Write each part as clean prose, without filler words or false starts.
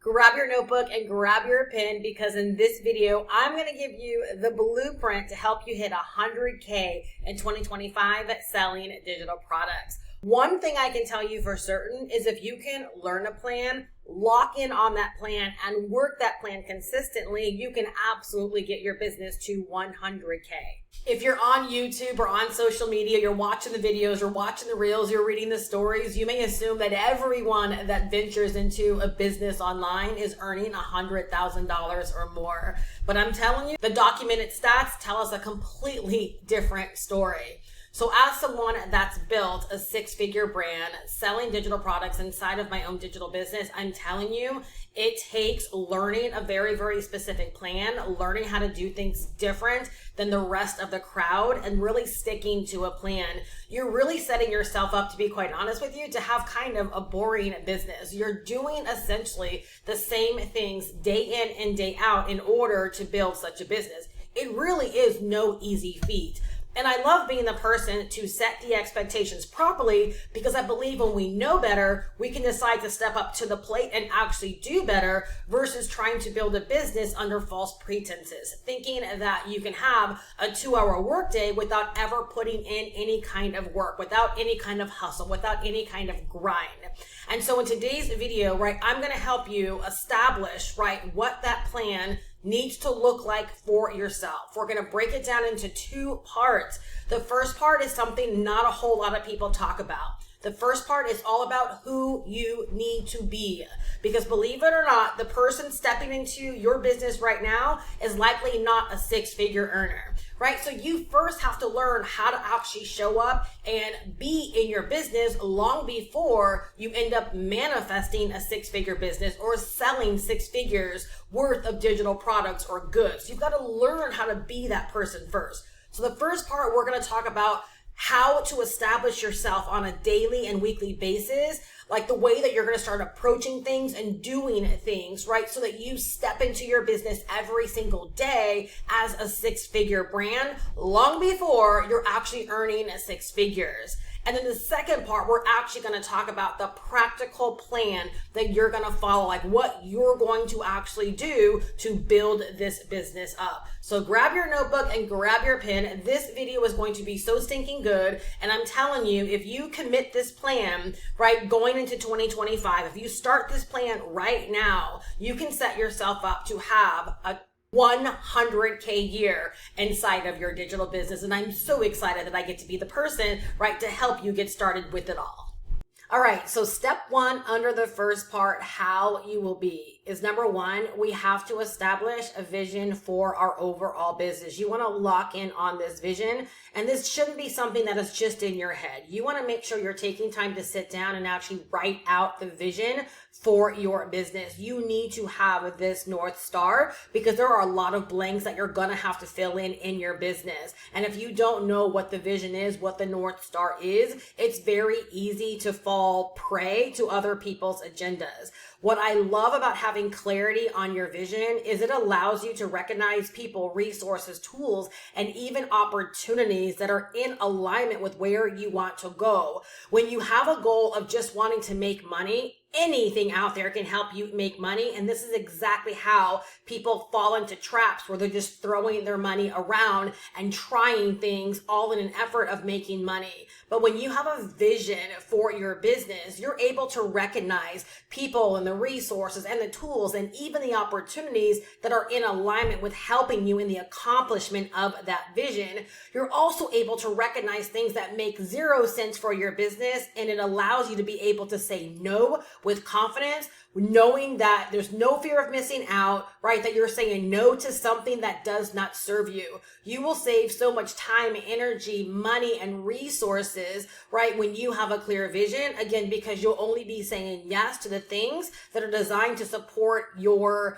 Grab your notebook and grab your pen because in this video, I'm going to give you the blueprint to help you hit 100K in 2025 selling digital products. One thing I can tell you for certain is if you can learn a plan, lock in on that plan and work that plan consistently, you can absolutely get your business to 100K. If you're on YouTube or on social media, you're watching the videos, you're watching the reels, you're reading the stories, you may assume that everyone that ventures into a business online is earning $100,000 or more. But I'm telling you, the documented stats tell us a completely different story. So as someone that's built a six-figure brand selling digital products inside of my own digital business, I'm telling you, it takes learning a very, very specific plan, learning how to do things different than the rest of the crowd and really sticking to a plan. You're really setting yourself up, to be quite honest with you, to have kind of a boring business. You're doing essentially the same things day in and day out in order to build such a business. It really is no easy feat. And I love being the person to set the expectations properly because I believe when we know better, we can decide to step up to the plate and actually do better versus trying to build a business under false pretenses, thinking that you can have a 2-hour workday without ever putting in any kind of work, without any kind of hustle, without any kind of grind. And so in today's video, right, I'm going to help you establish, right, what that plan needs to look like for yourself. We're going to break it down into two parts. The first part is something not a whole lot of people talk about. The first part is all about who you need to be. Because believe it or not, the person stepping into your business right now is likely not a six-figure earner, right? So you first have to learn how to actually show up and be in your business long before you end up manifesting a six-figure business or selling 6 figures worth of digital products or goods. You've got to learn how to be that person first. So the first part, we're going to talk about how to establish yourself on a daily and weekly basis, like the way that you're going to start approaching things and doing things, right? So that you step into your business every single day as a 6-figure brand long before you're actually earning 6 figures. And then the second part, we're actually going to talk about the practical plan that you're going to follow, like what you're going to actually do to build this business up. So grab your notebook and grab your pen. This video is going to be so stinking good. And I'm telling you, if you commit this plan, right, going into 2025, if you start this plan right now, you can set yourself up to have a 100K year inside of your digital business. And I'm so excited that I get to be the person, right, to help you get started with it all. All right, so step one under the first part, how you will be, is number one, we have to establish a vision for our overall business. You want to lock in on this vision, and this shouldn't be something that is just in your head. You want to make sure you're taking time to sit down and actually write out the vision for your business. You need to have this North Star because there are a lot of blanks that you're going to have to fill in your business. And if you don't know what the vision is, what the North Star is, it's very easy to fall prey to other people's agendas. What I love about having clarity on your vision is it allows you to recognize people, resources, tools, and even opportunities that are in alignment with where you want to go. When you have a goal of just wanting to make money, anything out there can help you make money. And this is exactly how people fall into traps where they're just throwing their money around and trying things all in an effort of making money. But when you have a vision for your business, you're able to recognize people and the resources and the tools and even the opportunities that are in alignment with helping you in the accomplishment of that vision. You're also able to recognize things that make zero sense for your business, and it allows you to be able to say no with confidence, knowing that there's no fear of missing out, right? That you're saying no to something that does not serve you. You will save so much time, energy, money, and resources, right? When you have a clear vision, again, because you'll only be saying yes to the things that are designed to support your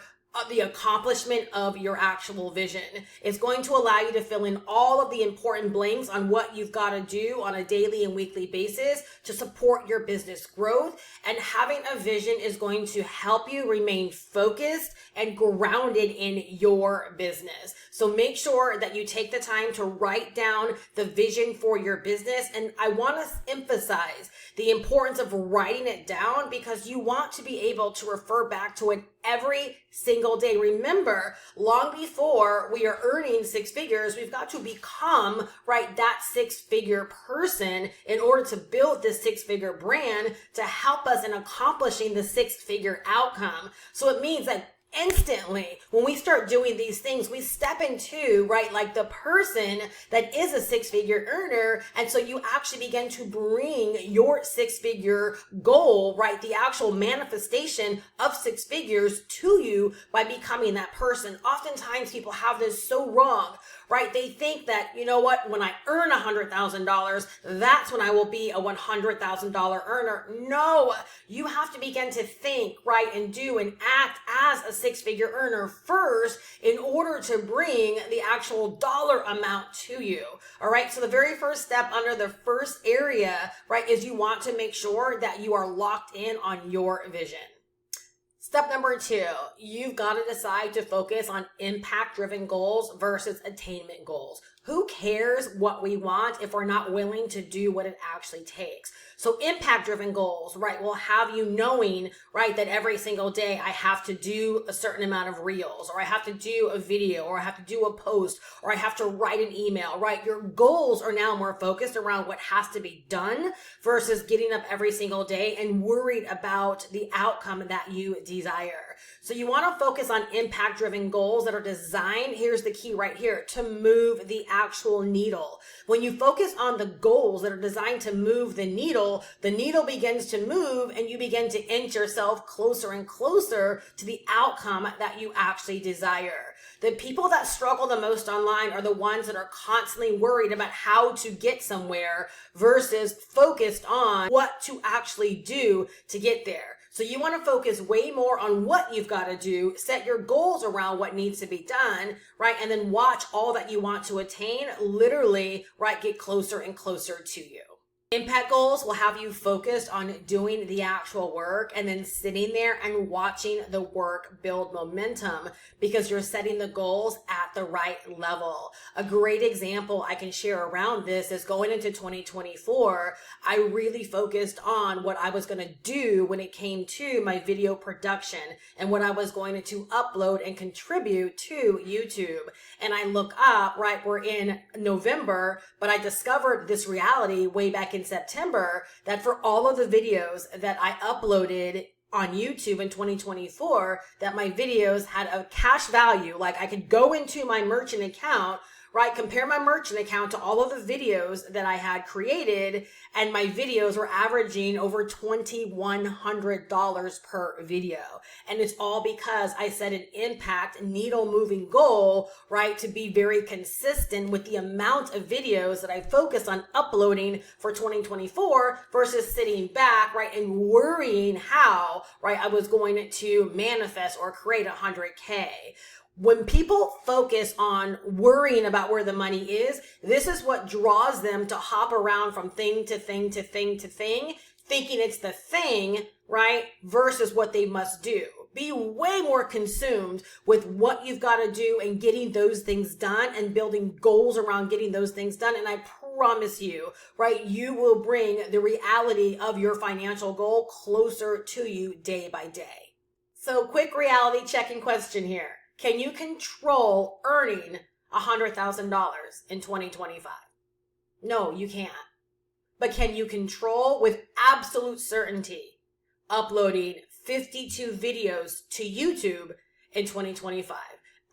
the accomplishment of your actual vision. It's going to allow you to fill in all of the important blanks on what you've got to do on a daily and weekly basis to support your business growth. And having a vision is going to help you remain focused and grounded in your business. So make sure that you take the time to write down the vision for your business. And I want to emphasize the importance of writing it down because you want to be able to refer back to it every single day. Remember, long before we are earning six figures, we've got to become, right, that six-figure person in order to build this six-figure brand to help us in accomplishing the six-figure outcome. So it means that instantly, when we start doing these things, we step into, right, like the person that is a six-figure earner. And so you actually begin to bring your six-figure goal, right, the actual manifestation of six figures to you by becoming that person. Oftentimes people have this so wrong, right? They think that, you know what, when I earn $100,000, that's when I will be a $100,000 earner. No, you have to begin to think, right, and do and act as a six-figure earner first in order to bring the actual dollar amount to you. All right. So the very first step under the first area, right, is you want to make sure that you are locked in on your vision. Step number two, you've got to decide to focus on impact-driven goals versus attainment goals. Who cares what we want if we're not willing to do what it actually takes? So impact-driven goals, right, will have you knowing, right, that every single day I have to do a certain amount of reels, or I have to do a video, or I have to do a post, or I have to write an email, right? Your goals are now more focused around what has to be done versus getting up every single day and worried about the outcome that you desire. So you want to focus on impact-driven goals that are designed, here's the key right here, to move the actual needle. When you focus on the goals that are designed to move the needle begins to move and you begin to inch yourself closer and closer to the outcome that you actually desire. The people that struggle the most online are the ones that are constantly worried about how to get somewhere versus focused on what to actually do to get there. So you want to focus way more on what you've got to do, set your goals around what needs to be done, right? And then watch all that you want to attain literally, right, get closer and closer to you. Impact goals will have you focused on doing the actual work and then sitting there and watching the work build momentum because you're setting the goals at the right level. A great example I can share around this is going into 2024, I really focused on what I was going to do when it came to my video production and what I was going to upload and contribute to YouTube. And I look up, right, we're in November, but I discovered this reality way back in September that for all of the videos that I uploaded on YouTube in 2024, that my videos had a cash value. Like I could go into my merchant account, right? Compare my merchant account to all of the videos that I had created, and my videos were averaging over $2,100 per video. And it's all because I set an impact needle moving goal, right? To be very consistent with the amount of videos that I focused on uploading for 2024 versus sitting back, right? And worrying how, right, I was going to manifest or create 100K. When people focus on worrying about where the money is, this is what draws them to hop around from thing to thing to thing to thing, thinking it's the thing, right? Versus what they must do. Be way more consumed with what you've got to do and getting those things done and building goals around getting those things done. And I promise you, right, you will bring the reality of your financial goal closer to you day by day. So quick reality checking question here. Can you control earning $100,000 in 2025? No, you can't. But can you control with absolute certainty uploading 52 videos to YouTube in 2025?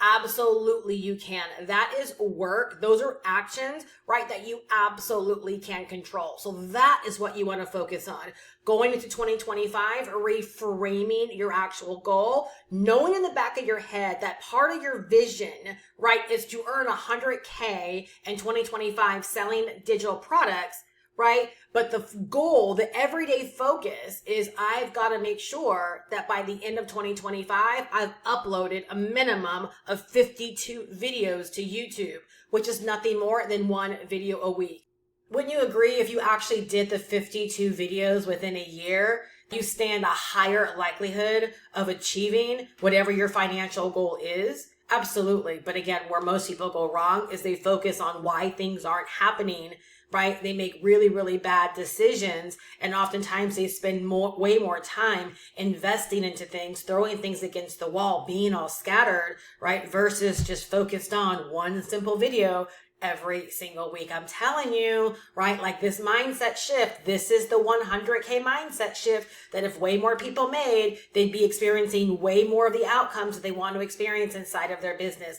Absolutely you can. That is work. Those are actions, right, that you absolutely can control. So that is what you want to focus on. Going into 2025, reframing your actual goal, knowing in the back of your head that part of your vision, right, is to earn 100K in 2025 selling digital products, right? But the goal, the everyday focus is I've got to make sure that by the end of 2025, I've uploaded a minimum of 52 videos to YouTube, which is nothing more than one video a week. Wouldn't you agree if you actually did the 52 videos within a year, you stand a higher likelihood of achieving whatever your financial goal is? Absolutely. But again, where most people go wrong is they focus on why things aren't happening right? They make really, really bad decisions. And oftentimes they spend way more time investing into things, throwing things against the wall, being all scattered, right? Versus just focused on one simple video every single week. I'm telling you, right? Like this mindset shift, this is the 100K mindset shift that if way more people made, they'd be experiencing way more of the outcomes that they want to experience inside of their business.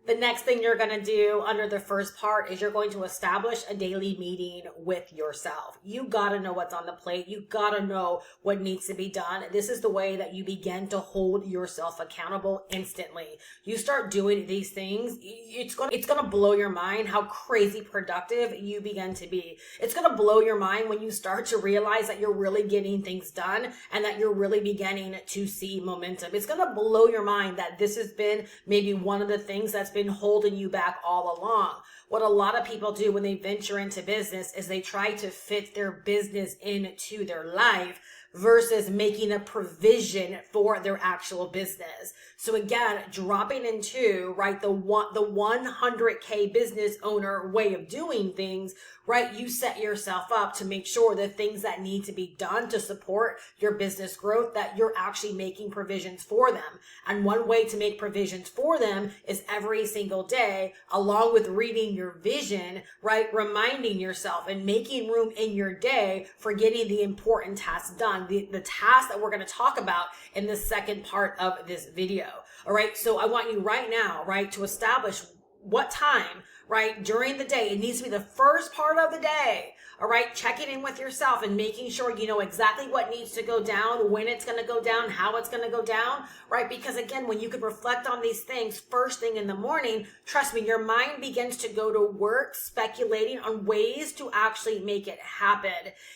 The next thing you're going to do under the first part is you're going to establish a daily meeting with yourself. You got to know what's on the plate. You got to know what needs to be done. This is the way that you begin to hold yourself accountable instantly. You start doing these things, it's going to blow your mind how crazy productive you begin to be. It's going to blow your mind when you start to realize that you're really getting things done and that you're really beginning to see momentum. It's going to blow your mind that this has been maybe one of the things that's been holding you back all along. What a lot of people do when they venture into business is they try to fit their business into their life versus making a provision for their actual business. So again, dropping into, right, the 100K business owner way of doing things, right? You set yourself up to make sure the things that need to be done to support your business growth, that you're actually making provisions for them. And one way to make provisions for them is every single day, along with reading your vision, right? Reminding yourself and making room in your day for getting the important tasks done. The task that we're going to talk about in the second part of this video. All right. So I want you right now, right, to establish what time, right, during the day. It needs to be the first part of the day. All right. Checking in with yourself and making sure you know exactly what needs to go down, when it's going to go down, how it's going to go down, right? Because again, when you can reflect on these things first thing in the morning, trust me, your mind begins to go to work speculating on ways to actually make it happen.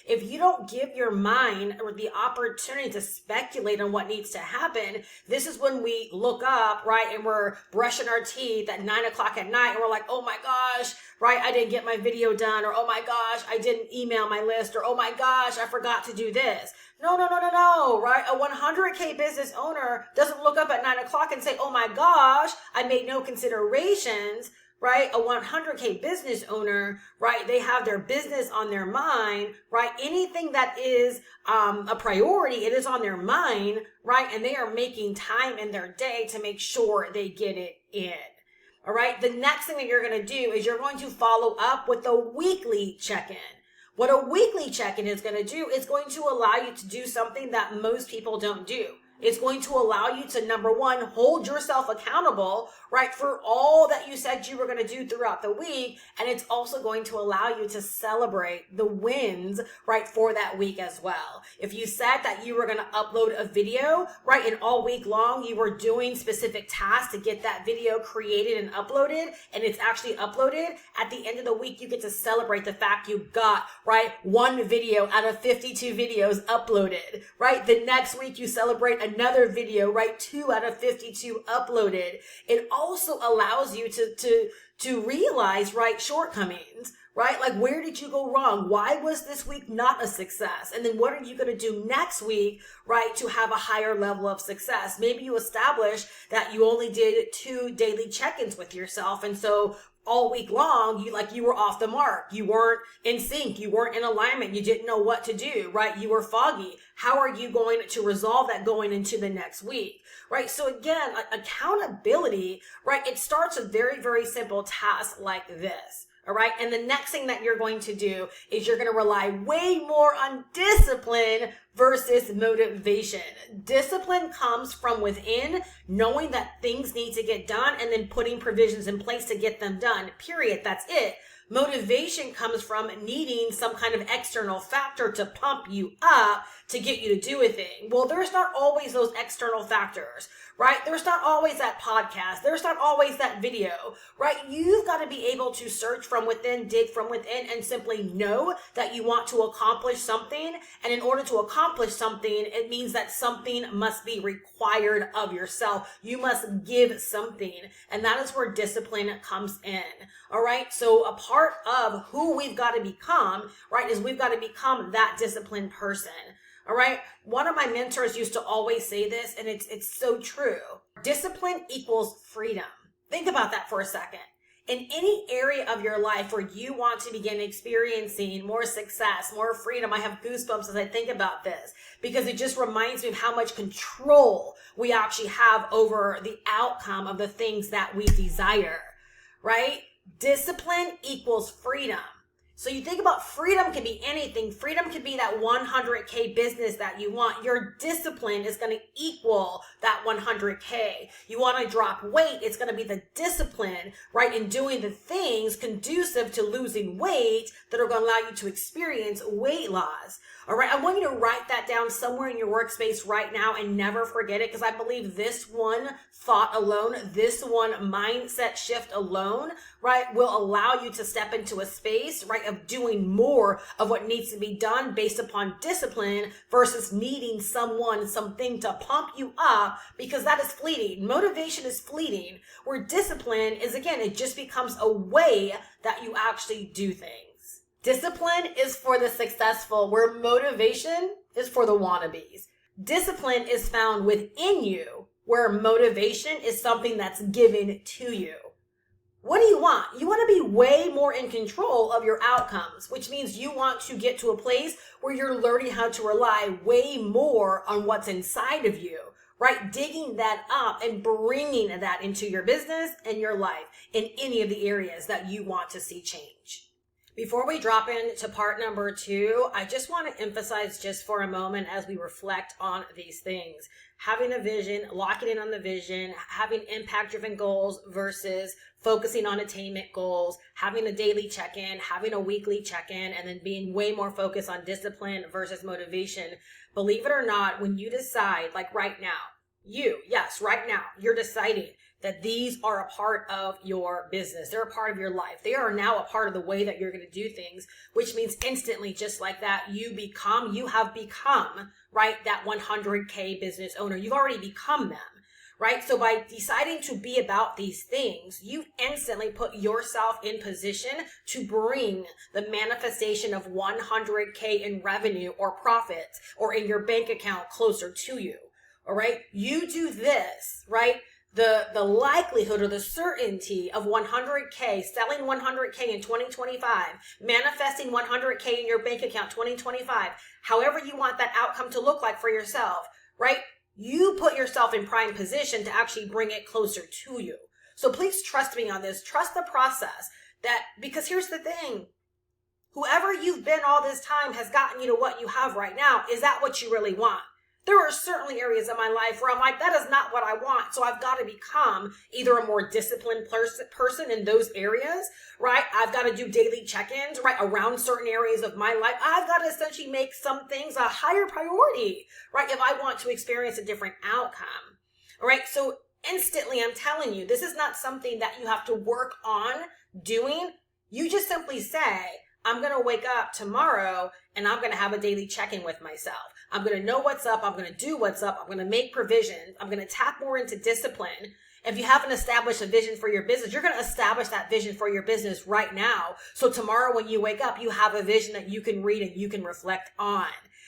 If you don't give your mind the opportunity to speculate on what needs to happen, this is when we look up, right, and we're brushing our teeth at 9 o'clock at night and we're like, oh my gosh, right, I didn't get my video done, or oh my gosh, I didn't email my list, or oh my gosh, I forgot to do this. No, right? A 100K business owner doesn't look up at 9 o'clock and say, oh my gosh, I made no considerations, right? A 100K business owner, right? They have their business on their mind, right? Anything that is a priority, it is on their mind, right? And they are making time in their day to make sure they get it in. All right. The next thing that you're going to do is you're going to follow up with a weekly check-in. What a weekly check-in is going to do is going to allow you to do something that most people don't do. It's going to allow you to, number one, hold yourself accountable, right, for all that you said you were going to do throughout the week. And it's also going to allow you to celebrate the wins, right, for that week as well. If you said that you were going to upload a video, right, and all week long you were doing specific tasks to get that video created and uploaded, and it's actually uploaded, at the end of the week, you get to celebrate the fact you got, right, one video out of 52 videos uploaded, right? The next week you celebrate another video, right? 2 out of 52 uploaded. It also allows you to realize, right, shortcomings, right? Like, where did you go wrong? Why was this week not a success? And then what are you going to do next week, right, to have a higher level of success? Maybe you establish that you only did 2 daily check-ins with yourself. And so all week long, you were off the mark. You weren't in sync. You weren't in alignment. You didn't know what to do, right? You were foggy. How are you going to resolve that going into the next week, right? So again, accountability, right? It starts with very, very simple tasks like this. All right. And the next thing that you're going to do is you're going to rely way more on discipline versus motivation. Discipline comes from within, knowing that things need to get done and then putting provisions in place to get them done. Period. That's it. Motivation comes from needing some kind of external factor to pump you up to get you to do a thing. Well, there's not always those external factors, right? There's not always that podcast. There's not always that video, right? You've got to be able to search from within, dig from within, and simply know that you want to accomplish something. And in order to accomplish something, it means that something must be required of yourself. You must give something. And that is where discipline comes in. All right. So a part of who we've got to become, right, is we've got to become that disciplined person. All right. One of my mentors used to always say this, and it's so true. Discipline equals freedom. Think about that for a second. In any area of your life where you want to begin experiencing more success, more freedom, I have goosebumps as I think about this because it just reminds me of how much control we actually have over the outcome of the things that we desire, right? Discipline equals freedom. So you think about freedom can be anything. Freedom could be that 100K business that you want. Your discipline is going to equal that 100K. You want to drop weight. It's going to be the discipline, right, in doing the things conducive to losing weight that are going to allow you to experience weight loss. All right. I want you to write that down somewhere in your workspace right now and never forget it, because I believe this one thought alone, this one mindset shift alone, right, will allow you to step into a space, right, of doing more of what needs to be done based upon discipline versus needing someone, something to pump you up, because that is fleeting. Motivation is fleeting, where discipline is, again, it just becomes a way that you actually do things. Discipline is for the successful, where motivation is for the wannabes. Discipline is found within you, where motivation is something that's given to you. What do you want? You want to be way more in control of your outcomes, which means you want to get to a place where you're learning how to rely way more on what's inside of you, right? Digging that up and bringing that into your business and your life in any of the areas that you want to see change. Before we drop into part number 2, I just want to emphasize just for a moment as we reflect on these things. Having a vision, locking in on the vision, having impact-driven goals versus focusing on attainment goals, having a daily check-in, having a weekly check-in, and then being way more focused on discipline versus motivation. Believe it or not, when you decide, like right now, right now, you're deciding that these are a part of your business. They're a part of your life. They are now a part of the way that you're going to do things, which means instantly, just like that, you have become, right, that 100K business owner. You've already become them, right? So by deciding to be about these things, you instantly put yourself in position to bring the manifestation of 100K in revenue or profits or in your bank account closer to you, all right? You do this, right? The likelihood or the certainty of 100K, selling 100K in 2025, manifesting 100K in your bank account 2025, however you want that outcome to look like for yourself, right? You put yourself in prime position to actually bring it closer to you. So please trust me on this. Trust the process, because here's the thing. Whoever you've been all this time has gotten you to what you have right now. Is that what you really want? There are certainly areas of my life where I'm like, that is not what I want. So I've got to become either a more disciplined person in those areas, right? I've got to do daily check-ins, right, around certain areas of my life. I've got to essentially make some things a higher priority, right, if I want to experience a different outcome, all right? So instantly, I'm telling you, this is not something that you have to work on doing. You just simply say, I'm going to wake up tomorrow and I'm going to have a daily check-in with myself. I'm going to know what's up. I'm going to do what's up. I'm going to make provisions. I'm going to tap more into discipline. If you haven't established a vision for your business, you're going to establish that vision for your business right now. So tomorrow when you wake up, you have a vision that you can read and you can reflect on,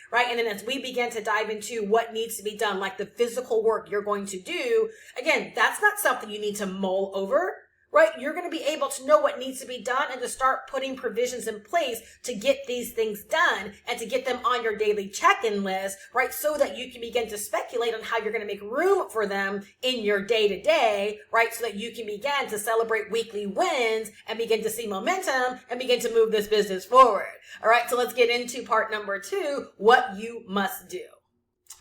right? And then as we begin to dive into what needs to be done, like the physical work you're going to do, again, that's not something you need to mull over, right? You're going to be able to know what needs to be done and to start putting provisions in place to get these things done and to get them on your daily check-in list, right? So that you can begin to speculate on how you're going to make room for them in your day-to-day, right? So that you can begin to celebrate weekly wins and begin to see momentum and begin to move this business forward. All right, so let's get into part number 2, what you must do.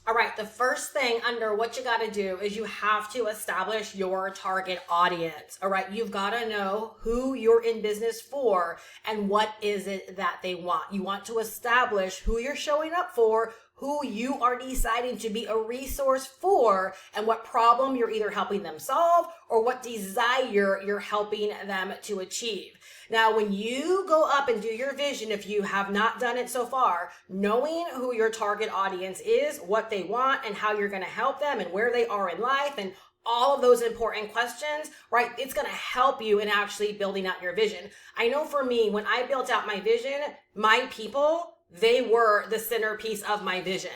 All right, the first thing under what you got to do is you have to establish your target audience. All right, you've got to know who you're in business for and what is it that they want. You want to establish who you're showing up for, who you are deciding to be a resource for, and what problem you're either helping them solve or what desire you're helping them to achieve. Now, when you go up and do your vision, if you have not done it so far, knowing who your target audience is, what they want, and how you're going to help them and where they are in life and all of those important questions, right? It's going to help you in actually building out your vision. I know for me, when I built out my vision, my people, they were the centerpiece of my vision.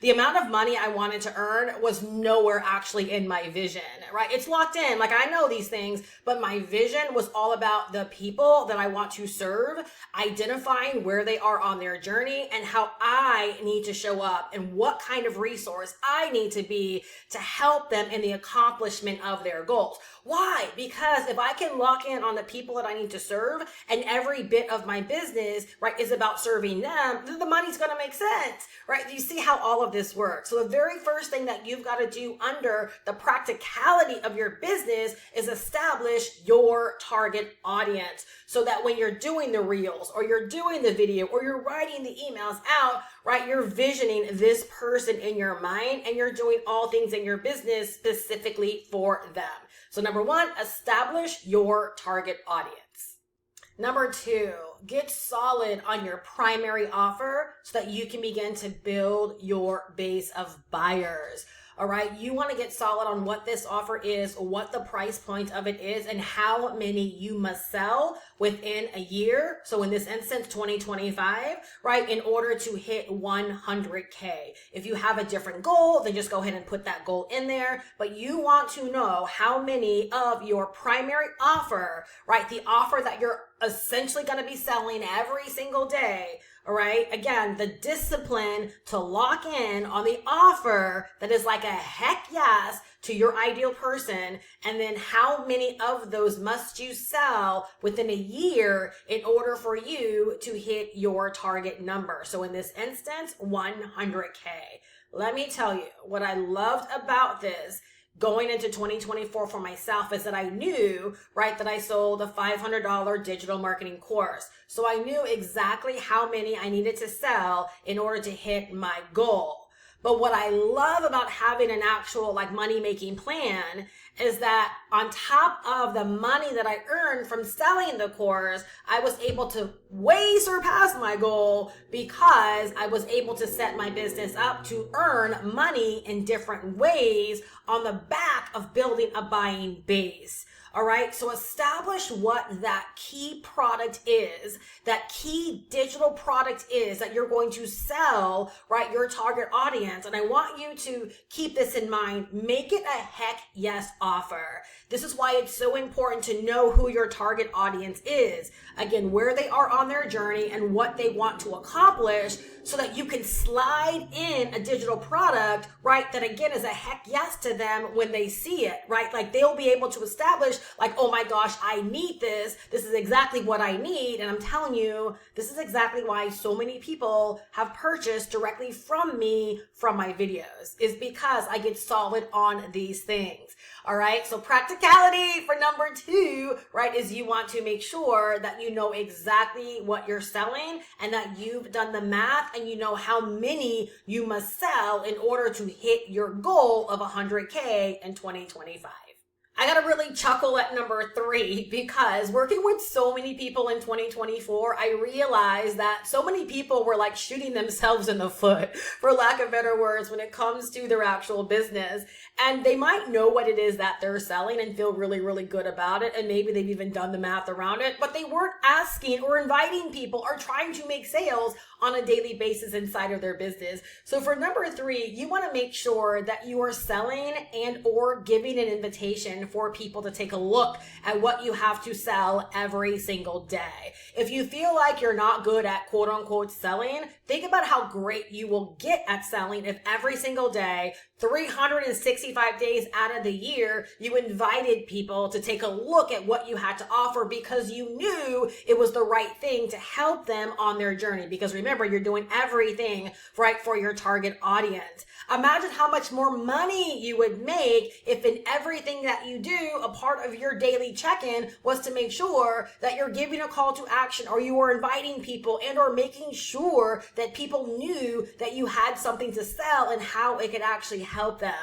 The amount of money I wanted to earn was nowhere actually in my vision, right? It's locked in. Like, I know these things, but my vision was all about the people that I want to serve, identifying where they are on their journey and how I need to show up and what kind of resource I need to be to help them in the accomplishment of their goals. Why? Because if I can lock in on the people that I need to serve and every bit of my business, right, is about serving them, then the money's going to make sense, right? Do you see how all of this works? So the very first thing that you've got to do under the practicality of your business is establish your target audience so that when you're doing the reels or you're doing the video or you're writing the emails out, right, you're visioning this person in your mind and you're doing all things in your business specifically for them. So number one, establish your target audience. Number two, get solid on your primary offer so that you can begin to build your base of buyers. All right, you want to get solid on what this offer is, what the price point of it is, and how many you must sell within a year. So in this instance, 2025, right, in order to hit 100K. If you have a different goal, then just go ahead and put that goal in there. But you want to know how many of your primary offer, right, the offer that you're essentially going to be selling every single day, all right? Again, the discipline to lock in on the offer that is like a heck yes to your ideal person. And then how many of those must you sell within a year in order for you to hit your target number? So in this instance, 100K. Let me tell you what I loved about this going into 2024 for myself is that I knew, right, that I sold a $500 digital marketing course. So I knew exactly how many I needed to sell in order to hit my goal. But what I love about having an actual like money-making plan is that on top of the money that I earned from selling the course, I was able to way surpass my goal because I was able to set my business up to earn money in different ways on the back of building a buying base. All right, so establish what that key product is, that key digital product is that you're going to sell, right, your target audience. And I want you to keep this in mind. Make it a heck yes offer. This is why it's so important to know who your target audience is. Again, where they are on their journey and what they want to accomplish so that you can slide in a digital product, right, that again is a heck yes to them when they see it, right? Like they'll be able to establish like, oh my gosh, I need this. This is exactly what I need. And I'm telling you, this is exactly why so many people have purchased directly from me from my videos, is because I get solid on these things. All right. So practicality for number two, right, is you want to make sure that you know exactly what you're selling and that you've done the math and you know how many you must sell in order to hit your goal of 100K in 2025. I got to really chuckle at number three because working with so many people in 2024, I realized that so many people were like shooting themselves in the foot, for lack of better words, when it comes to their actual business. And they might know what it is that they're selling and feel really, really good about it. And maybe they've even done the math around it, but they weren't asking or inviting people or trying to make sales on a daily basis inside of their business. So for number three, you want to make sure that you are selling and or giving an invitation for people to take a look at what you have to sell every single day. If you feel like you're not good at quote unquote selling, think about how great you will get at selling if every single day, 365 days out of the year, you invited people to take a look at what you had to offer because you knew it was the right thing to help them on their journey. Because remember, you're doing everything right for your target audience. Imagine how much more money you would make if in everything that you do, a part of your daily check-in was to make sure that you're giving a call to action or you are inviting people and or making sure that people knew that you had something to sell and how it could actually help them.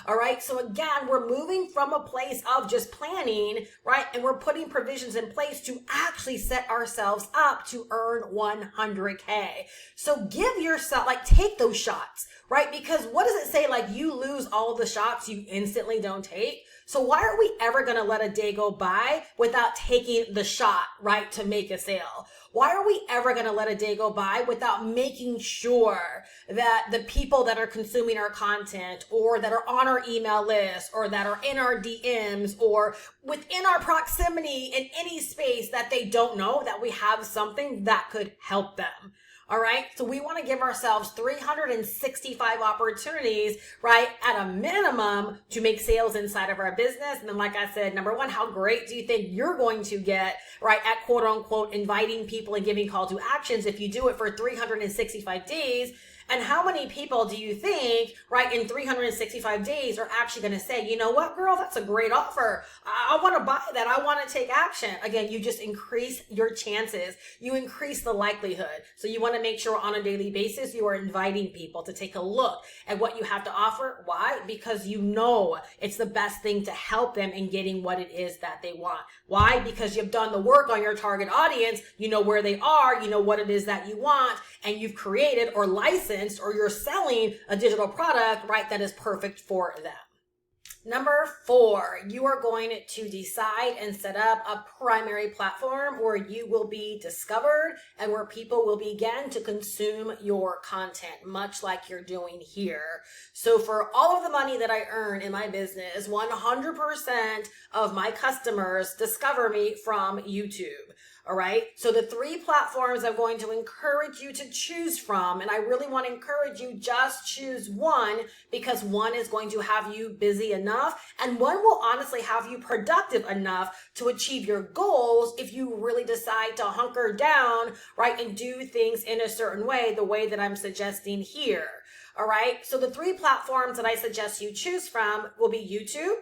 All right. So again, we're moving from a place of just planning, right? And we're putting provisions in place to actually set ourselves up to earn 100K. So give yourself, like, take those shots, right? Because what does it say? Like, you lose all of the shots you instantly don't take. So why are we ever going to let a day go by without taking the shot, right, to make a sale? Why are we ever going to let a day go by without making sure that the people that are consuming our content or that are on our email list or that are in our DMs or within our proximity in any space that they don't know that we have something that could help them? All right. So we want to give ourselves 365 opportunities, right, at a minimum to make sales inside of our business. And then, like I said, number one, how great do you think you're going to get, right, at quote unquote, inviting people and giving call to actions if you do it for 365 days? And how many people do you think, right, in 365 days are actually going to say, you know what, girl, that's a great offer. I want to buy that. I want to take action. Again, you just increase your chances. You increase the likelihood. So you want to make sure on a daily basis, you are inviting people to take a look at what you have to offer. Why? Because you know it's the best thing to help them in getting what it is that they want. Why? Because you've done the work on your target audience. You know where they are. You know what it is that you want, and you've created or licensed or you're selling a digital product, right, that is perfect for them. Number 4, you are going to decide and set up a primary platform where you will be discovered and where people will begin to consume your content, much like you're doing here. So for all of the money that I earn in my business, 100% of my customers discover me from YouTube. All right. So the 3 platforms I'm going to encourage you to choose from, and I really want to encourage you just choose one, because one is going to have you busy enough and one will honestly have you productive enough to achieve your goals if you really decide to hunker down, right, and do things in a certain way, the way that I'm suggesting here. All right. So the 3 platforms that I suggest you choose from will be YouTube,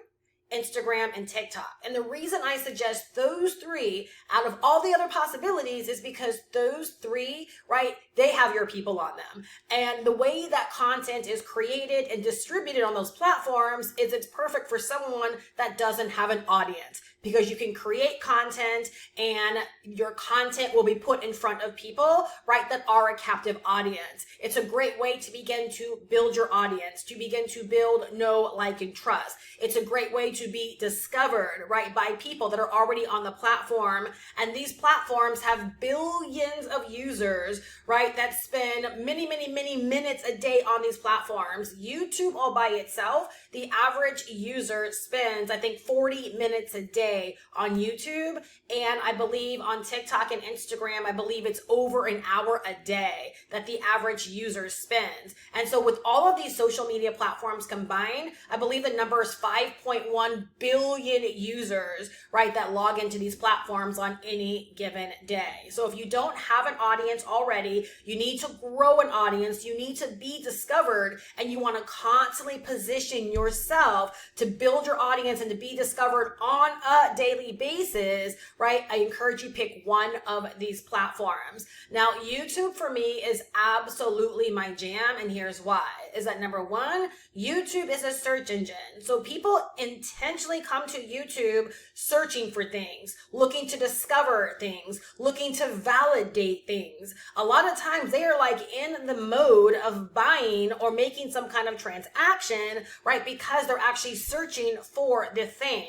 Instagram, and TikTok. And the reason I suggest those 3 out of all the other possibilities is because those 3, right, they have your people on them. And the way that content is created and distributed on those platforms is it's perfect for someone that doesn't have an audience, because you can create content and your content will be put in front of people, right, that are a captive audience. It's a great way to begin to build your audience, to begin to build know, like, and trust. It's a great way to be discovered, right, by people that are already on the platform. And these platforms have billions of users, right, that spend many minutes a day on these platforms. YouTube all by itself, the average user spends, I think, 40 minutes a day on YouTube. And I believe on TikTok and Instagram, I believe it's over an hour a day that the average user spends. And so with all of these social media platforms combined, I believe the number is 5.1 billion users, right, that log into these platforms on any given day. So if you don't have an audience already, you need to grow an audience, you need to be discovered, and you want to constantly position yourself to build your audience and to be discovered on a daily basis, right? I encourage you pick one of these platforms. Now, YouTube for me is absolutely my jam, and here's why. Is that number 1, YouTube is a search engine. So people intentionally come to YouTube searching for things, looking to discover things, looking to validate things. A lot of times they are like in the mode of buying or making some kind of transaction, right? Because they're actually searching for the thing.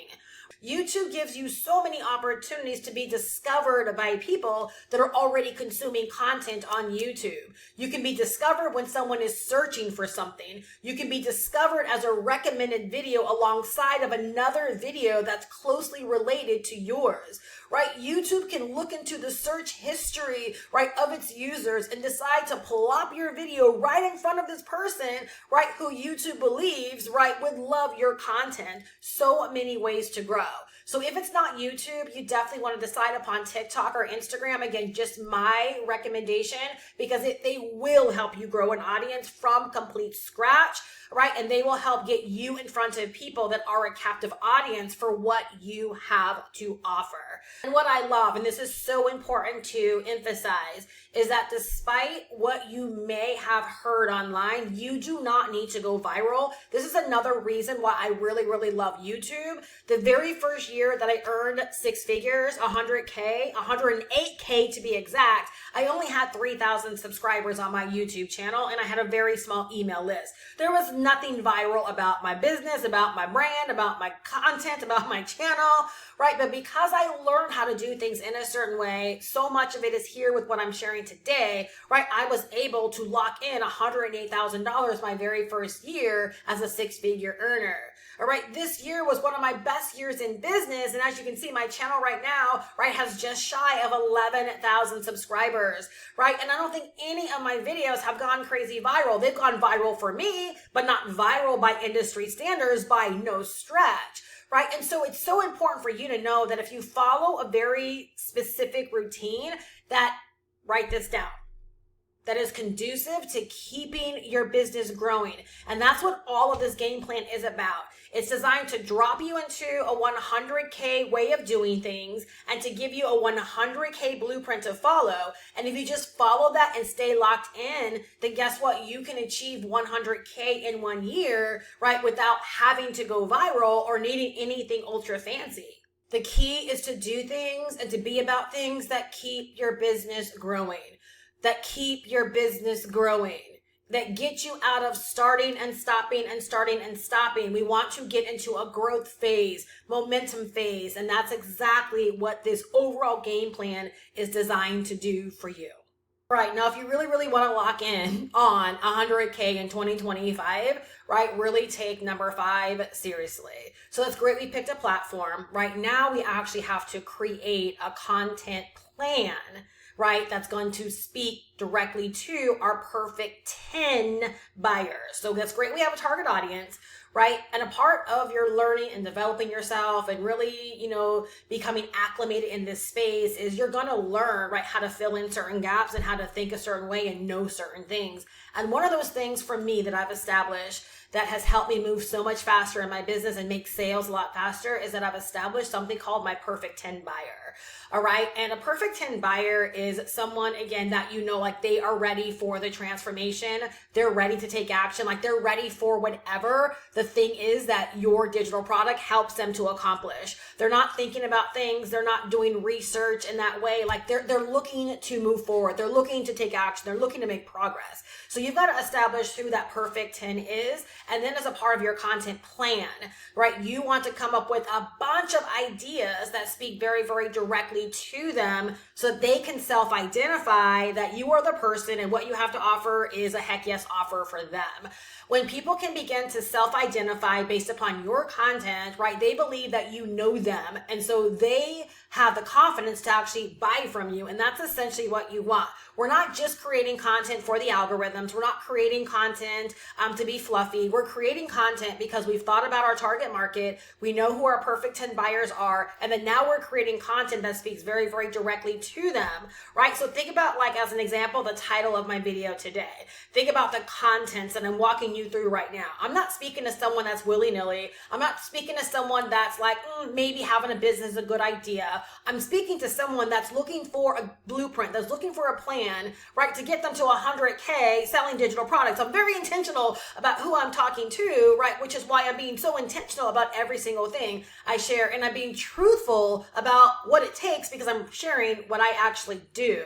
YouTube gives you so many opportunities to be discovered by people that are already consuming content on YouTube. You can be discovered when someone is searching for something. You can be discovered as a recommended video alongside of another video that's closely related to yours, right? YouTube can look into the search history, right, of its users and decide to plop your video right in front of this person, right, who YouTube believes, right, would love your content. So many ways to grow. So if it's not YouTube, you definitely want to decide upon TikTok or Instagram. Again, just my recommendation, because they will help you grow an audience from complete scratch, right? And they will help get you in front of people that are a captive audience for what you have to offer. And what I love, and this is so important to emphasize, is that despite what you may have heard online, you do not need to go viral. This is another reason why I really love YouTube. The very first year that I earned 6 figures, 100K, 108K to be exact, I only had 3,000 subscribers on my YouTube channel and I had a very small email list. There was nothing viral about my business, about my brand, about my content, about my channel, right? But because I learned how to do things in a certain way, so much of it is here with what I'm sharing today, right? I was able to lock in $108,000 my very first year as a six-figure earner. All right, this year was one of my best years in business. And as you can see, my channel right now, right, has just shy of 11,000 subscribers, right? And I don't think any of my videos have gone crazy viral. They've gone viral for me, but not viral by industry standards by no stretch, right? And so it's so important for you to know that if you follow a very specific routine, that, write this down, that is conducive to keeping your business growing. And that's what all of this game plan is about. It's designed to drop you into a 100K way of doing things and to give you a 100K blueprint to follow. And if you just follow that and stay locked in, then guess what? You can achieve 100K in 1 year, right? Without having to go viral or needing anything ultra fancy. The key is to do things and to be about things that keep your business growing, that keep your business growing, that get you out of starting and stopping and starting and stopping. We want to get into a growth phase, momentum phase, and that's exactly what this overall game plan is designed to do for you. Right, now if you really want to lock in on 100K in 2025, right, really take number 5 seriously. So that's great, we picked a platform. Right now we actually have to create a content plan, right, that's going to speak directly to our perfect 10 buyers. So that's great. We have a target audience, right? And a part of your learning and developing yourself and really, becoming acclimated in this space is you're going to learn, right, how to fill in certain gaps and how to think a certain way and know certain things. And one of those things for me that I've established that has helped me move so much faster in my business and make sales a lot faster is that I've established something called my perfect 10 buyer. All right. And a perfect 10 buyer is someone, again, that like they are ready for the transformation. They're ready to take action. Like they're ready for whatever the thing is that your digital product helps them to accomplish. They're not thinking about things. They're not doing research in that way. Like they're looking to move forward. They're looking to take action. They're looking to make progress. So you've got to establish who that perfect 10 is. And then as a part of your content plan, right, you want to come up with a bunch of ideas that speak very directly to them so that they can self-identify that you are the person and what you have to offer is a heck yes offer for them. When people can begin to self-identify based upon your content, right, they believe that you know them. And so they have the confidence to actually buy from you. And that's essentially what you want. We're not just creating content for the algorithms. We're not creating content to be fluffy. We're creating content because we've thought about our target market. We know who our perfect 10 buyers are. And then now we're creating content that speaks very directly to them, right? So think about, like, as an example, the title of my video today. Think about the contents that I'm walking you through right now. I'm not speaking to someone that's willy-nilly. I'm not speaking to someone that's like, maybe having a business is a good idea. I'm speaking to someone that's looking for a blueprint, that's looking for a plan, right, to get them to 100K selling digital products. I'm very intentional about who I'm talking to, right, which is why I'm being so intentional about every single thing I share. And I'm being truthful about what it takes because I'm sharing what I actually do.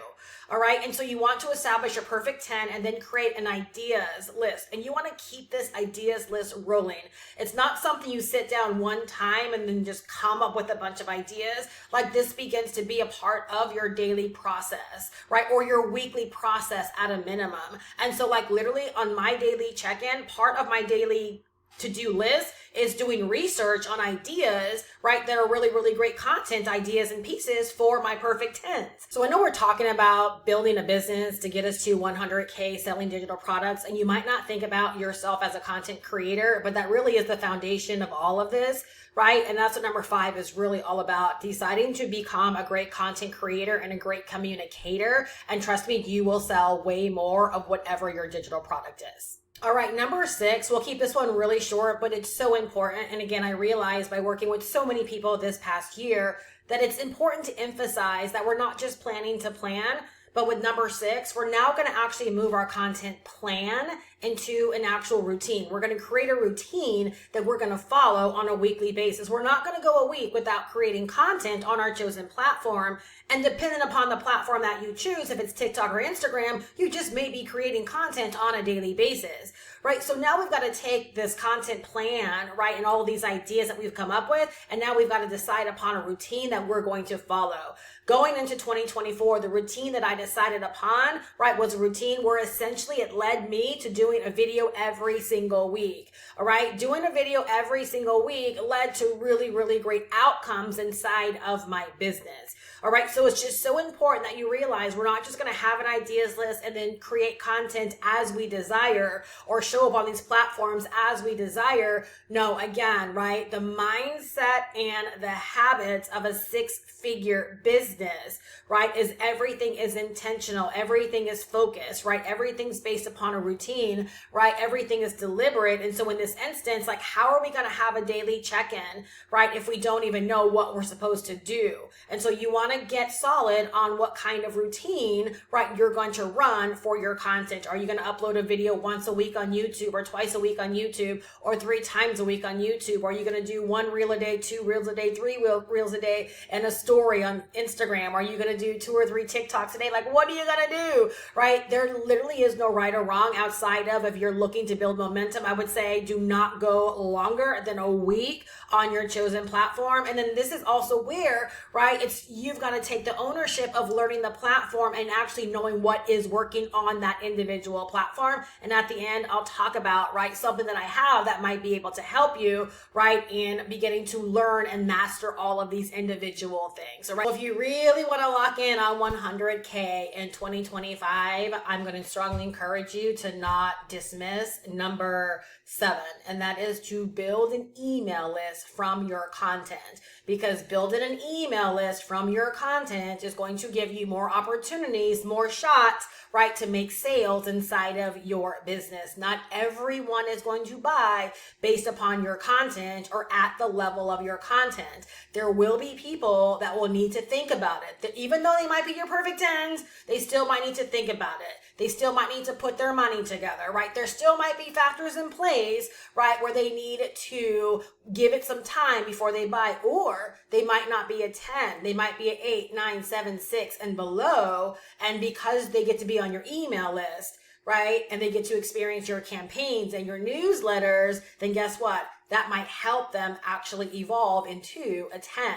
All right. And so you want to establish your perfect 10 and then create an ideas list. And you want to keep this ideas list rolling. It's not something you sit down one time and then just come up with a bunch of ideas. Like this begins to be a part of your daily process, right? Or your weekly process at a minimum. And so like literally on my daily check-in, part of my daily to-do list is doing research on ideas, right, that are really great content ideas and pieces for my perfect 10s. So I know we're talking about building a business to get us to 100K selling digital products, and you might not think about yourself as a content creator, but that really is the foundation of all of this, right? And that's what number 5 is really all about, deciding to become a great content creator and a great communicator. And trust me, you will sell way more of whatever your digital product is. All right, number 6, we'll keep this one really short, but it's so important. And again, I realized by working with so many people this past year that it's important to emphasize that we're not just planning to plan, but with number 6, we're now going to actually move our content plan into an actual routine. We're going to create a routine that we're going to follow on a weekly basis. We're not going to go a week without creating content on our chosen platform. And depending upon the platform that you choose, if it's TikTok or Instagram, you just may be creating content on a daily basis, right? So now we've got to take this content plan, right, and all of these ideas that we've come up with, and now we've got to decide upon a routine that we're going to follow. Going into 2024, the routine that I decided upon, right, was a routine where essentially it led me to doing a video every single week. All right. Doing a video every single week led to really, really great outcomes inside of my business. All right. So it's just so important that you realize we're not just going to have an ideas list and then create content as we desire or show up on these platforms as we desire. No, again, right. The mindset and the habits of a six-figure business, right, is everything is intentional. Everything is focused, right? Everything's based upon a routine, right? Everything is deliberate. And so in this instance, like, how are we going to have a daily check-in, right, if we don't even know what we're supposed to do? And so you want to get solid on what kind of routine, right, you're going to run for your content. Are you going to upload a video once a week on YouTube or twice a week on YouTube or 3 times a week on YouTube? Are you going to do 1 reel a day, 2 reels a day, 3 reels a day, and a story on Instagram? Are you going to do 2 or 3 TikToks a day? Like, what are you going to do, right? There literally is no right or wrong outside of if you're looking to build momentum. I would say do not go longer than a week on your chosen platform. And then this is also where, right, you've got to take the ownership of learning the platform and actually knowing what is working on that individual platform. And at the end, I'll talk about, right, something that I have that might be able to help you, right, in beginning to learn and master all of these individual things. All right. So if you really want to lock in on 100K in 2025, I'm going to strongly encourage you to not dismiss number 7, and that is to build an email list from your content, because building an email list from your content is going to give you more opportunities, more shots, right, to make sales inside of your business. Not everyone is going to buy based upon your content or at the level of your content. There will be people that will need to think about it. That even though they might be your perfect 10s, they still might need to think about it. They still might need to put their money together, right? There still might be factors in place, right, where they need to give it some time before they buy, or they might not be a 10. They might be an 8, 9, 7, 6 and below. And because they get to be on your email list, right, and they get to experience your campaigns and your newsletters, then guess what? That might help them actually evolve into a 10.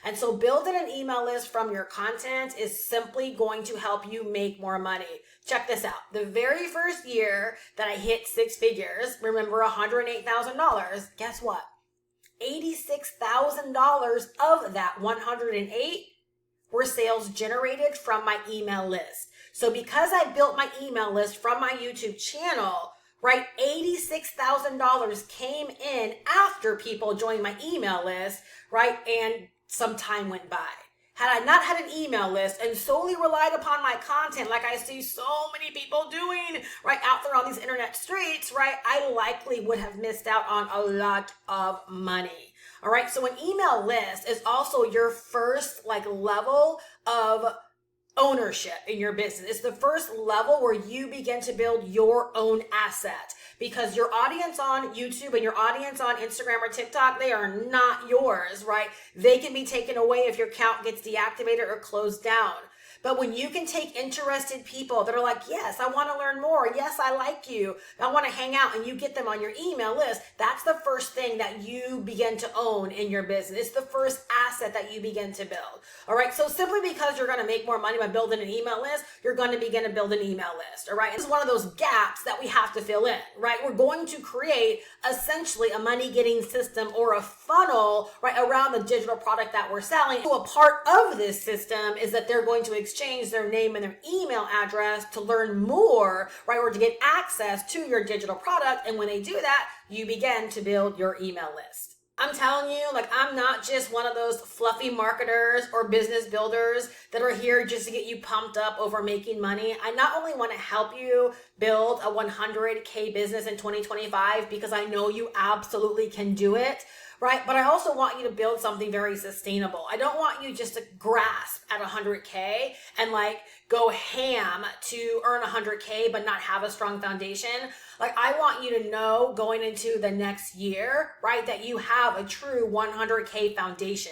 And so building an email list from your content is simply going to help you make more money. Check this out. The very first year that I hit 6 figures, remember $108,000, guess what? $86,000 of that 108 were sales generated from my email list. So because I built my email list from my YouTube channel, right, $86,000 came in after people joined my email list, right, and some time went by. Had I not had an email list and solely relied upon my content, like I see so many people doing, right, out there on these internet streets, right, I likely would have missed out on a lot of money. All right, so an email list is also your first, like, level of ownership in your business. It's the first level where you begin to build your own asset, because your audience on YouTube and your audience on Instagram or TikTok, they are not yours, right? They can be taken away if your account gets deactivated or closed down. But when you can take interested people that are like, yes, I want to learn more. Yes, I like you. I want to hang out, and you get them on your email list. That's the first thing that you begin to own in your business. It's the first asset that you begin to build. All right. So simply because you're going to make more money by building an email list, you're going to begin to build an email list. All right. This is one of those gaps that we have to fill in, right? We're going to create essentially a money getting system or a funnel, right, around the digital product that we're selling. So a part of this system is that they're going to exchange their name and their email address to learn more, right, or to get access to your digital product. And when they do that, you begin to build your email list. I'm telling you, like, I'm not just one of those fluffy marketers or business builders that are here just to get you pumped up over making money. I not only want to help you build a 100K business in 2025, because I know you absolutely can do it, right? But I also want you to build something very sustainable. I don't want you just to grasp at 100K and like go ham to earn 100K but not have a strong foundation. Like, I want you to know going into the next year, right, that you have a true 100K foundation,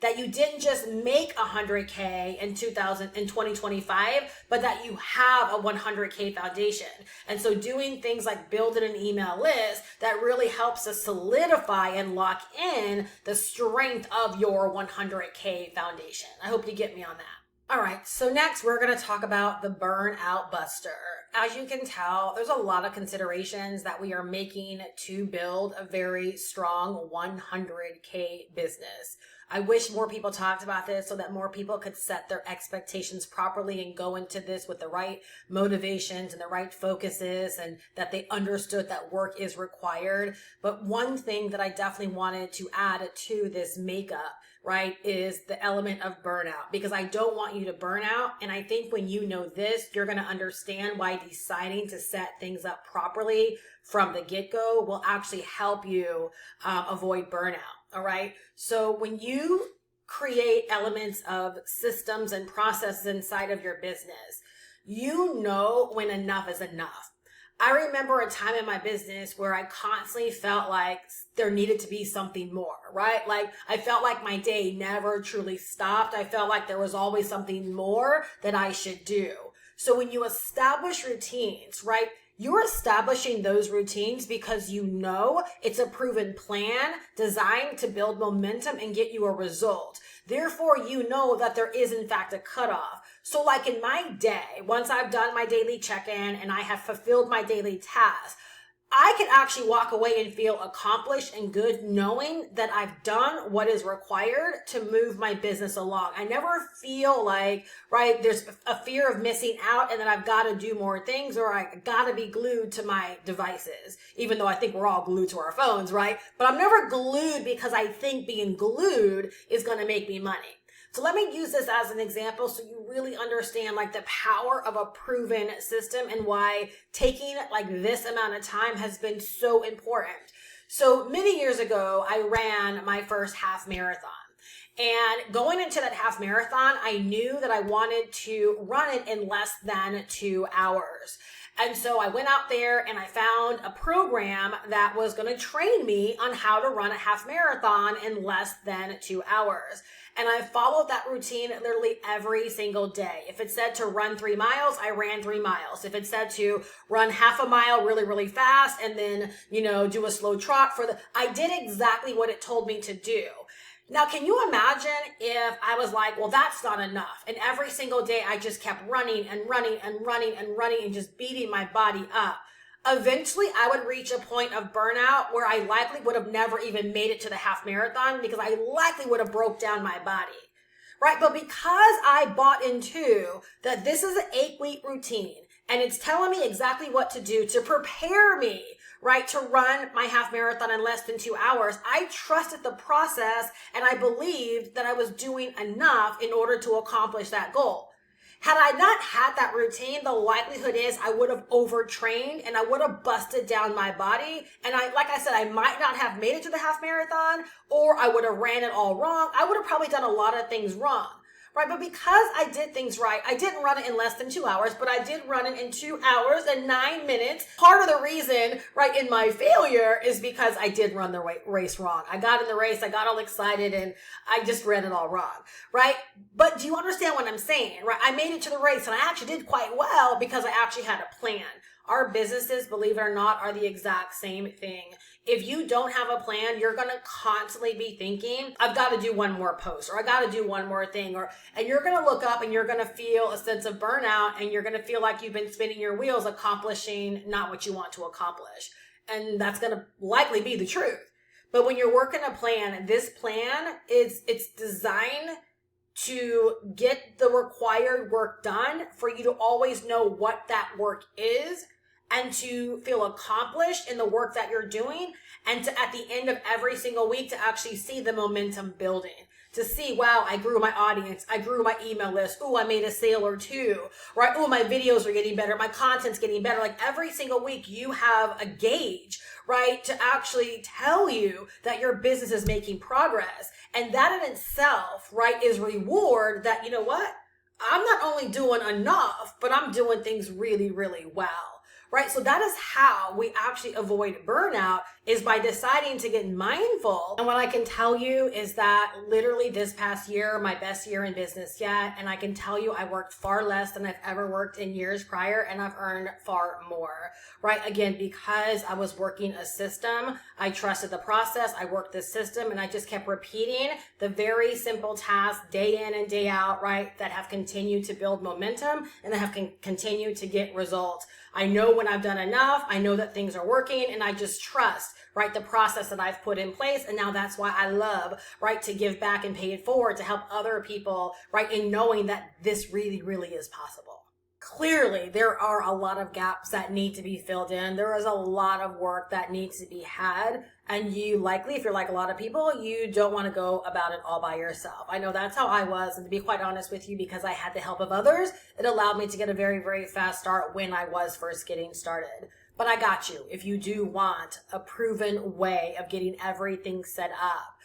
that you didn't just make 100K in 2025, but that you have a 100K foundation. And so doing things like building an email list that really helps us solidify and lock in the strength of your 100K foundation. I hope you get me on that. All right, so next we're going to talk about the burnout buster. As you can tell, there's a lot of considerations that we are making to build a very strong 100K business. I wish more people talked about this so that more people could set their expectations properly and go into this with the right motivations and the right focuses, and that they understood that work is required. But one thing that I definitely wanted to add to this makeup, right, is the element of burnout, because I don't want you to burn out. And I think when you know this, you're going to understand why deciding to set things up properly from the get-go will actually help you avoid burnout. All right. So when you create elements of systems and processes inside of your business, you know when enough is enough. I remember a time in my business where I constantly felt like there needed to be something more, right? Like, I felt like my day never truly stopped. I felt like there was always something more that I should do. So when you establish routines, right, you're establishing those routines because you know it's a proven plan designed to build momentum and get you a result. Therefore, you know that there is in fact a cutoff. So like in my day, once I've done my daily check-in and I have fulfilled my daily tasks, I can actually walk away and feel accomplished and good knowing that I've done what is required to move my business along. I never feel like, right, there's a fear of missing out and that I've got to do more things, or I got to be glued to my devices, even though I think we're all glued to our phones, right? But I'm never glued because I think being glued is going to make me money. So let me use this as an example so you really understand like the power of a proven system and why taking like this amount of time has been so important. So many years ago, I ran my first half marathon. And going into that half marathon, I knew that I wanted to run it in less than 2 hours. And so I went out there and I found a program that was going to train me on how to run a half marathon in less than 2 hours. And I followed that routine literally every single day. If it said to run 3 miles, I ran 3 miles. If it said to run half a mile really, really fast and then, do a slow trot I did exactly what it told me to do. Now, can you imagine if I was like, well, that's not enough. And every single day I just kept running and running and running and running and just beating my body up. Eventually, I would reach a point of burnout where I likely would have never even made it to the half marathon because I likely would have broke down my body, right? But because I bought into that this is an 8-week routine and it's telling me exactly what to do to prepare me, right, to run my half marathon in less than 2 hours, I trusted the process and I believed that I was doing enough in order to accomplish that goal. Had I not had that routine, the likelihood is I would have overtrained and I would have busted down my body. And like I said, I might not have made it to the half marathon, or I would have ran it all wrong. I would have probably done a lot of things wrong. Right, but because I did things right, I didn't run it in less than 2 hours, but I did run it in 2 hours and 9 minutes. Part of the reason, right, in my failure is because I did run the race wrong. I got in the race, I got all excited, and I just ran it all wrong, right? But do you understand what I'm saying, right? I made it to the race, and I actually did quite well because I actually had a plan. Our businesses, believe it or not, are the exact same thing. If you don't have a plan, you're going to constantly be thinking, I've got to do one more post, or I got to do one more thing, and you're going to look up and you're going to feel a sense of burnout, and you're going to feel like you've been spinning your wheels accomplishing not what you want to accomplish. And that's going to likely be the truth. But when you're working a plan, this plan it's designed to get the required work done for you to always know what that work is and to feel accomplished in the work that you're doing, and to at the end of every single week to actually see the momentum building, to see, wow, I grew my audience, I grew my email list, ooh, I made a sale or two, right? Ooh, my videos are getting better, my content's getting better. Like every single week you have a gauge, right, to actually tell you that your business is making progress. And that in itself, right, is reward that, you know what? I'm not only doing enough, but I'm doing things really, really well. right? So that is how we actually avoid burnout, is by deciding to get mindful. And what I can tell you is that literally this past year, my best year in business yet, and I can tell you I worked far less than I've ever worked in years prior, and I've earned far more, right? Again, because I was working a system, I trusted the process, I worked this system, and I just kept repeating the very simple tasks day in and day out, right? That have continued to build momentum and that have continued to get results. I know when I've done enough, I know that things are working, and I just trust, right, the process that I've put in place. And now that's why I love, right, to give back and pay it forward to help other people, right, in knowing that this really, really is possible. Clearly, there are a lot of gaps that need to be filled in. There is a lot of work that needs to be had. And you likely, if you're like a lot of people, you don't want to go about it all by yourself. I know that's how I was. And to be quite honest with you, because I had the help of others, it allowed me to get a very, very fast start when I was first getting started. But I got you if you do want a proven way of getting everything set up.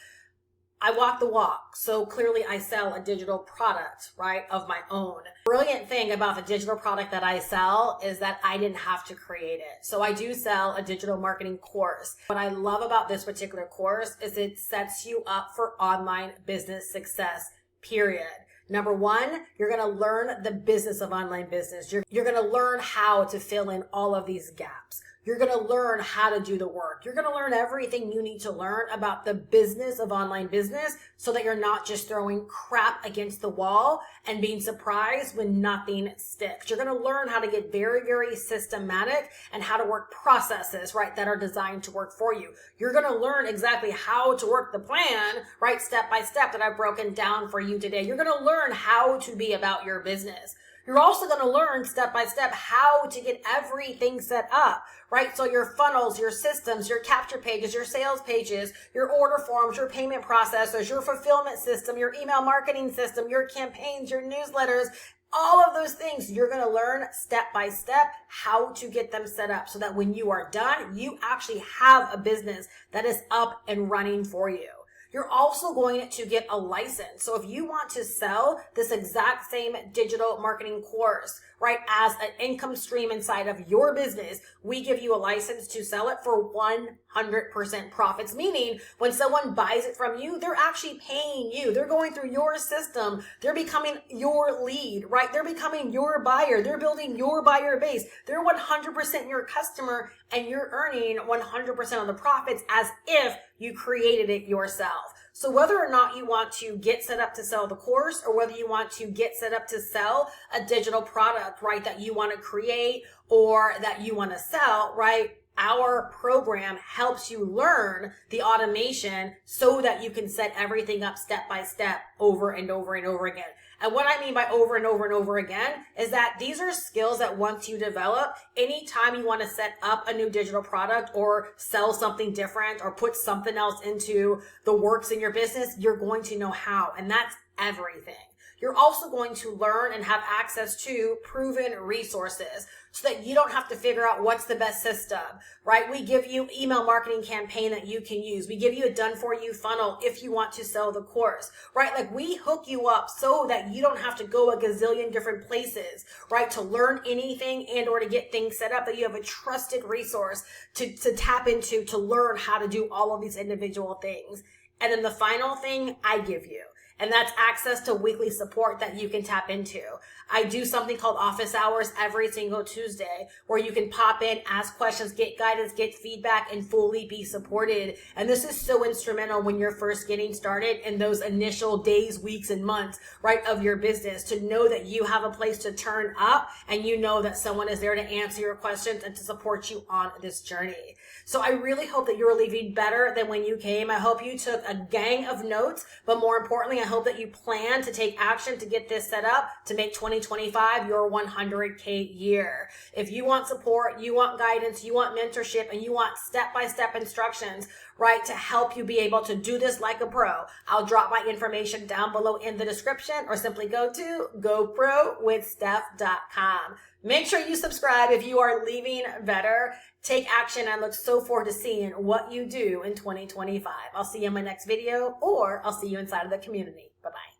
I walk the walk, so clearly I sell a digital product, right, of my own. Brilliant thing about the digital product that I sell is that I didn't have to create it. So I do sell a digital marketing course. What I love about this particular course is it sets you up for online business success, period. Number one, you're going to learn the business of online business. You're going to learn how to fill in all of these gaps. You're going to learn how to do the work. You're going to learn everything you need to learn about the business of online business so that you're not just throwing crap against the wall and being surprised when nothing sticks. You're going to learn how to get very, very systematic and how to work processes, right, that are designed to work for you. You're going to learn exactly how to work the plan, right, step by step that I've broken down for you today. You're going to learn how to be about your business. You're also going to learn step by step how to get everything set up, right? So your funnels, your systems, your capture pages, your sales pages, your order forms, your payment processors, your fulfillment system, your email marketing system, your campaigns, your newsletters, all of those things, you're going to learn step by step how to get them set up so that when you are done, you actually have a business that is up and running for you. You're also going to get a license. So if you want to sell this exact same digital marketing course, right, as an income stream inside of your business, we give you a license to sell it for 100% profits. Meaning when someone buys it from you, they're actually paying you. They're going through your system. They're becoming your lead, right? They're becoming your buyer. They're building your buyer base. They're 100% your customer, and you're earning 100% of the profits as if you created it yourself. So whether or not you want to get set up to sell the course, or whether you want to get set up to sell a digital product, right, that you want to create or that you want to sell, right, our program helps you learn the automation so that you can set everything up step by step over and over and over again. And what I mean by over and over and over again is that these are skills that once you develop, anytime you want to set up a new digital product or sell something different or put something else into the works in your business, you're going to know how. And that's everything. You're also going to learn and have access to proven resources so that you don't have to figure out what's the best system, right? We give you email marketing campaign that you can use. We give you a done for you funnel if you want to sell the course, right? Like we hook you up so that you don't have to go a gazillion different places, right? To learn anything and or to get things set up, that you have a trusted resource to tap into to learn how to do all of these individual things. And then the final thing I give you, and that's access to weekly support that you can tap into. I do something called office hours every single Tuesday where you can pop in, ask questions, get guidance, get feedback, and fully be supported. And this is so instrumental when you're first getting started in those initial days, weeks, and months, right, of your business, to know that you have a place to turn up and you know that someone is there to answer your questions and to support you on this journey. So I really hope that you're leaving better than when you came. I hope you took a gang of notes, but more importantly, I hope that you plan to take action to get this set up to make 2025 your 100K year. If you want support, you want guidance, you want mentorship, and you want step-by-step instructions, right, to help you be able to do this like a pro, I'll drop my information down below in the description, or simply go to goprowithsteph.com. Make sure you subscribe if you are leaving better. Take action. I look so forward to seeing what you do in 2025. I'll see you in my next video, or I'll see you inside of the community. Bye-bye.